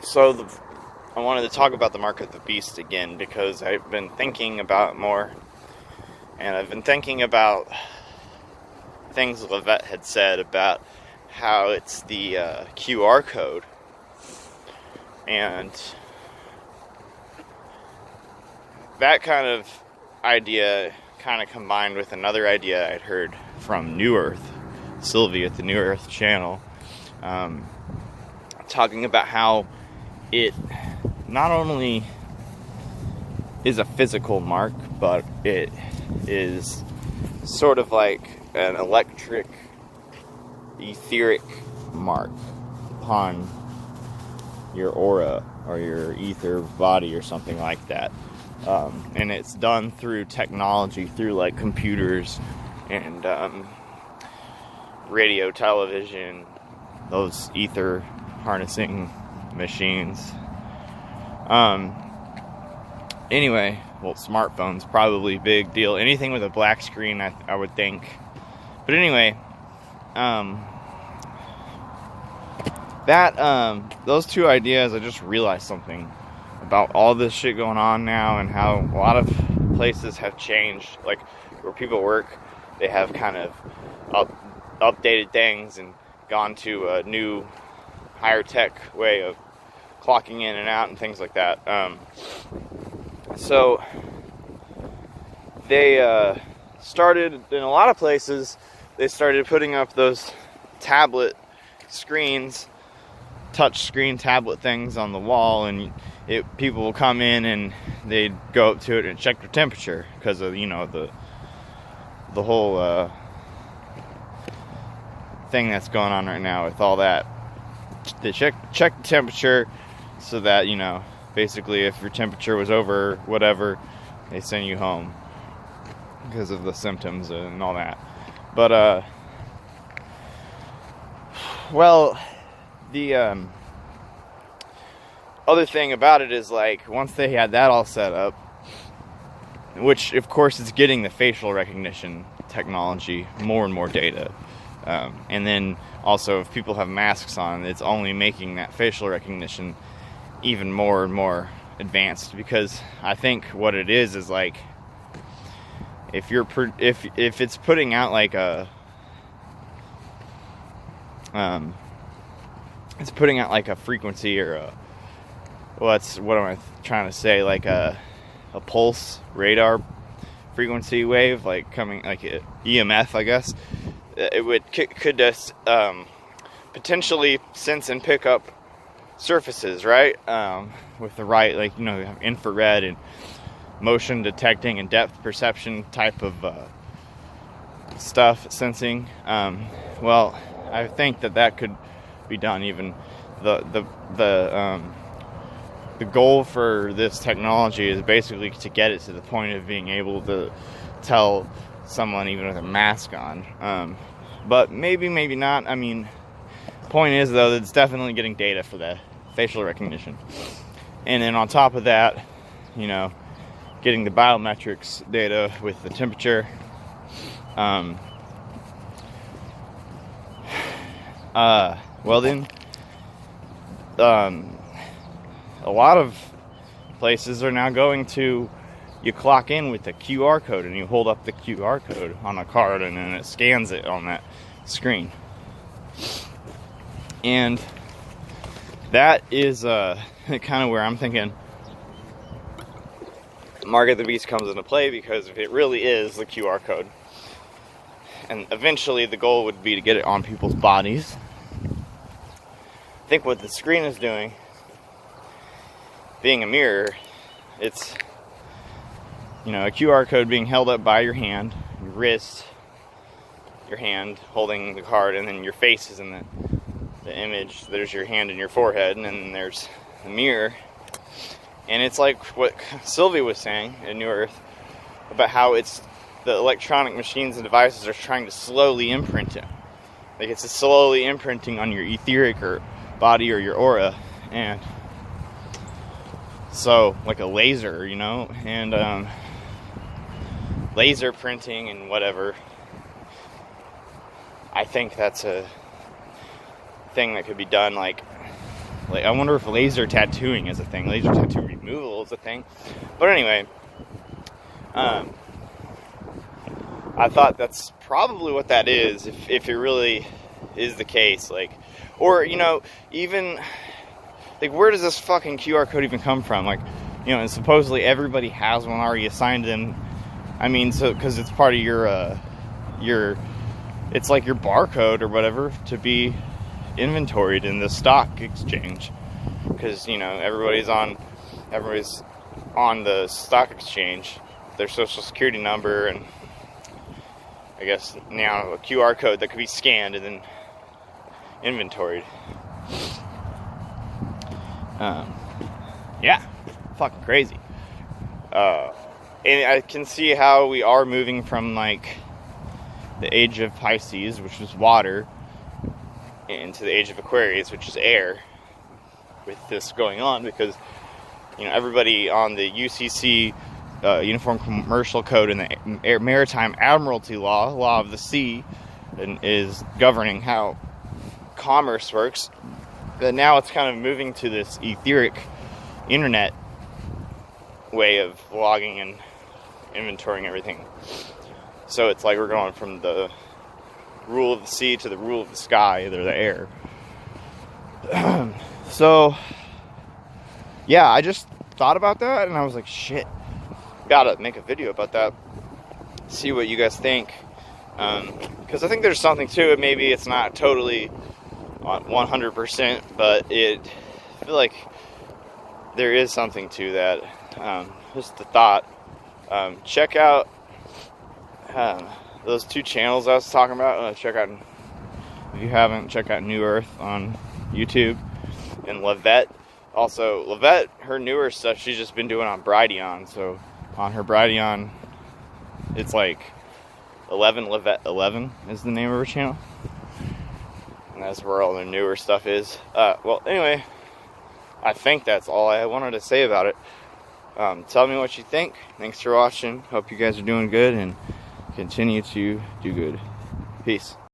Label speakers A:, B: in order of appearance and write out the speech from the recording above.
A: So I wanted to talk about the Mark of the Beast again because I've been thinking about it more, and I've been thinking about things Levette had said about how it's the QR code, and that kind of idea kind of combined with another idea I'd heard from New Earth, Sylvie at the New Earth channel, talking about how it not only is a physical mark, but it is sort of like an electric, etheric mark upon your aura or your ether body or something like that. And it's done through technology, through like computers and radio, television, those ether harnessing machines. Anyway, well, smartphones, probably big deal. Anything with a black screen, I would think. But anyway, those two ideas, I just realized something about all this shit going on now and how a lot of places have changed. Like, where people work, they have kind of updated things and gone to a new, higher tech way of clocking in and out and things like that. So they started, in a lot of places, they started putting up those tablet screens, touch screen tablet things on the wall, and people will come in and they'd go up to it and check their temperature because of, the whole thing that's going on right now with all that. They check the temperature so that, basically if your temperature was over whatever, they send you home because of the symptoms and all that. But the other thing about it is, like, once they had that all set up, which of course is getting the facial recognition technology more and more data, and then also if people have masks on, it's only making that facial recognition even more and more advanced, because I think what it is like, if it's putting out like it's putting out like a frequency or what am I trying to say, like a pulse radar frequency wave, like coming like a EMF, I guess. It could just potentially sense and pick up surfaces, right? With the right, like, infrared and motion detecting and depth perception type of stuff, sensing. Well, I think that could be done. Even the goal for this technology is basically to get it to the point of being able to tell someone even with a mask on. But maybe not. I mean, point is, though, that it's definitely getting data for the facial recognition. And then on top of that, getting the biometrics data with the temperature. Well then, a lot of places are now going to, you clock in with the QR code and you hold up the QR code on a card and then it scans it on that screen. And that is kind of where I'm thinking Mark of the Beast comes into play, because if it really is the QR code, and eventually the goal would be to get it on people's bodies, I think what the screen is doing, being a mirror, it's, a QR code being held up by your hand, your wrist, your hand holding the card, and then your face is in the image. There's your hand and your forehead, and then there's the mirror. And it's like what Sylvie was saying in New Earth about how it's the electronic machines and devices are trying to slowly imprint it. Like, it's slowly imprinting on your etheric or body or your aura. And so, like a laser, and laser printing and whatever. I think that's a thing that could be done, like, Like, I wonder if laser tattooing is a thing. Laser tattoo removal is a thing. But anyway, I thought that's probably what that is, if it really is the case. Like, or, you know, even, like, where does this fucking QR code even come from? Like, you know, and supposedly everybody has one already assigned to them. I mean, so, because it's part of your, it's like your barcode or whatever to be inventoried in the stock exchange. Because, you know, everybody's on the stock exchange, their social security number, and I guess now a QR code that could be scanned and then inventoried. Yeah, fucking crazy. And I can see how we are moving from, like, the age of Pisces, which was water, into the age of Aquarius, which is air, with this going on, because, you know, everybody on the UCC, Uniform Commercial Code, and the Maritime Admiralty Law of the Sea, and is governing how commerce works. But now it's kind of moving to this etheric internet way of logging and inventorying everything. So it's like we're going from the rule of the sea to the rule of the sky, or the air. So, yeah, I just thought about that, and I was like, shit, gotta make a video about that, see what you guys think, because I think there's something to it. Maybe it's not totally 100%, but I feel like there is something to that. Just the thought. Check out those two channels I was talking about. Check out, if you haven't, check out New Earth on YouTube, and Lavette. Also, Lavette, her newer stuff, she's just been doing on Brighteon. So on her Brighteon, it's like 11 Lavette 11 is the name of her channel, and that's where all the newer stuff is. Well, anyway, I think that's all I wanted to say about it. Tell me what you think. Thanks for watching. Hope you guys are doing good and continue to do good. Peace.